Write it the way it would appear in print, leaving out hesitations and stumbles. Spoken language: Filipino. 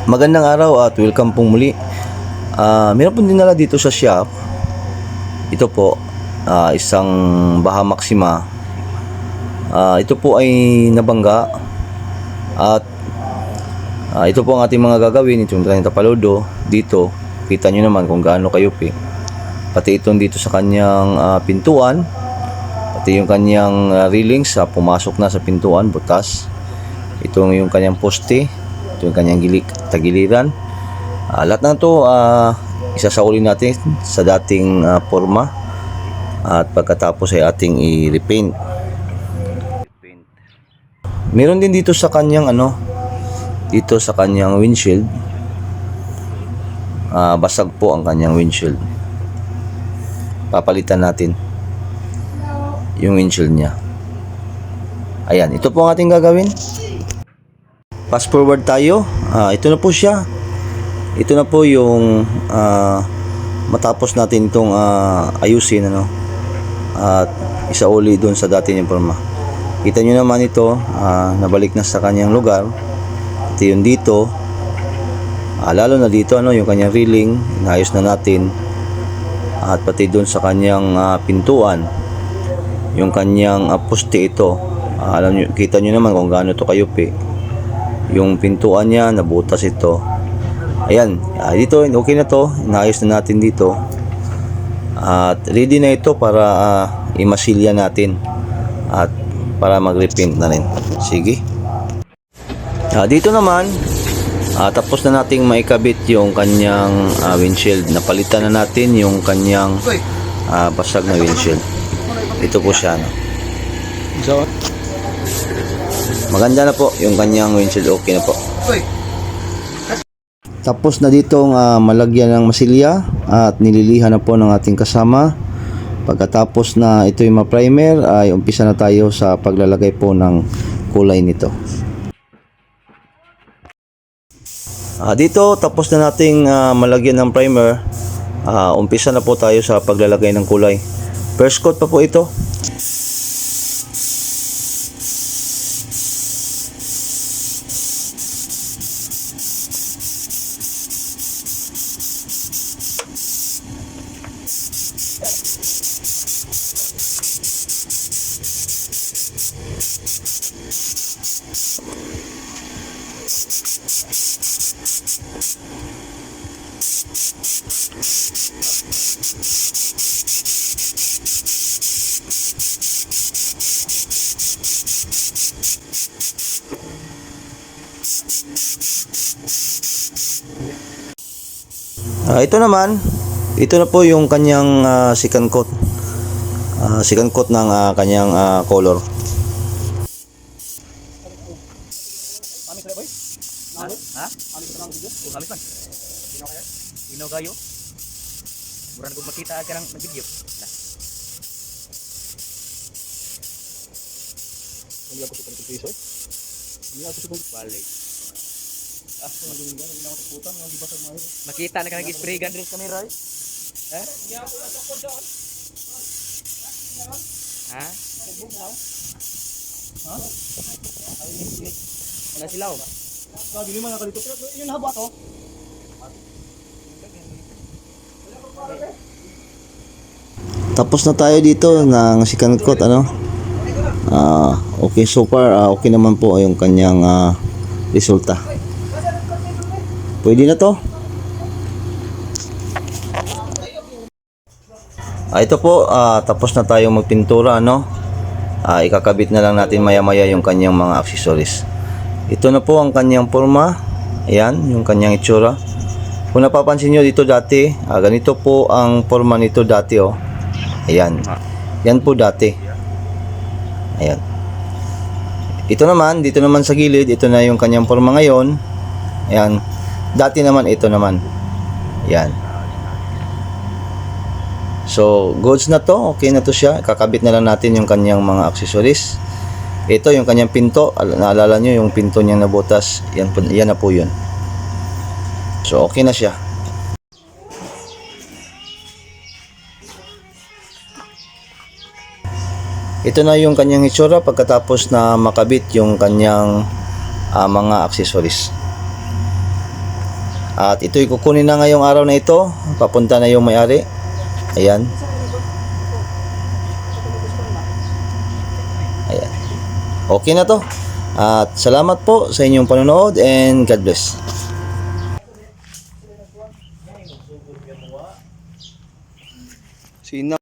Magandang araw at welcome pong muli. Meron po dinala dito sa shop. Ito po, isang Baha Maxima. Ito po ay nabangga. At ito po ang ating mga gagawin. Itong tayong tapaludo dito. Kita nyo naman kung gaano kayupi. Pati itong dito sa kanyang pintuan. Pati yung kanyang railings pumasok na sa pintuan, butas. Ito yung kanyang poste. Ito yung kanyang tagiliran. Lahat ng ito isasauli natin sa dating forma at pagkatapos ay ating i-repaint. Meron din dito sa kanyang dito sa kanyang windshield. Basag po ang kanyang windshield. Papalitan natin yung windshield niya. Ayan, ito po ang ating gagawin. Fast forward tayo. Ito na po siya. Ito na po yung matapos natin itong ayusin at isauli doon sa dati niyang forma. Kita nyo naman ito, nabalik na sa kanyang lugar. Ito yung dito. Lalo na dito yung kanyang railing, inayos na natin. At pati doon sa kanyang pintuan, yung kanyang poste ito. Kita nyo naman kung gaano ito kayupi. Yung pintuan niya, nabutas ito. Ayan, dito okay na to, inayos na natin dito. At ready na ito para imasilya natin at para mag-repaint na rin. Sige. Dito naman, tapos na nating maikabit yung kanyang windshield. Napalitan na natin yung kanyang basag na windshield. Ito po siya. Maganda na po yung kanyang windshield, okay na po. Tapos na ditong malagyan ng masilya at nililihan na po ng ating kasama. Pagkatapos na ito yung ma-primer ay umpisa na tayo sa paglalagay po ng kulay nito. Dito tapos na nating malagyan ng primer, umpisa na po tayo sa paglalagay ng kulay. First coat pa po ito. Ito na po yung kanyang second coat. Second coat ng kanyang color. Gayo. Murang kung makita ka ng video. Hindi ako sa pagpiso. Hindi ako sa balik. Makita na ka nag-spray gun rin sa camera. Ha? Ha? Ha? Wala silaw. Dili man ka dito. Yun haba to. Tapos na tayo dito ng second coat okay, so far okay naman po yung kanyang resulta. Pwede na to. Ito po, tapos na tayong magpintura ikakabit na lang natin maya-maya yung kanyang mga accessories. Ito na po ang kanyang forma. Ayan, yung kanyang itsura. Kung napapansin nyo dito dati, ganito po ang forma nito dati Ayan. Yan po dati. Ayan. Ito naman, dito naman sa gilid, ito na yung kanyang forma ngayon. Ayan. Dati naman, ito naman. Ayan. So, goods na to. Okay na to siya. Kakabit na lang natin yung kanyang mga accessories. Ito yung kanyang pinto. Naalala nyo yung pinto niyang nabutas. Yan na po yun. So, okay na siya. Ito na yung kanyang itsura pagkatapos na makabit yung kanyang mga accessories. At ito'y kukunin na ngayong araw na ito. Papunta na yung may-ari. Ayan. Ayan. Okay na to. At salamat po sa inyong panonood and God bless. Sina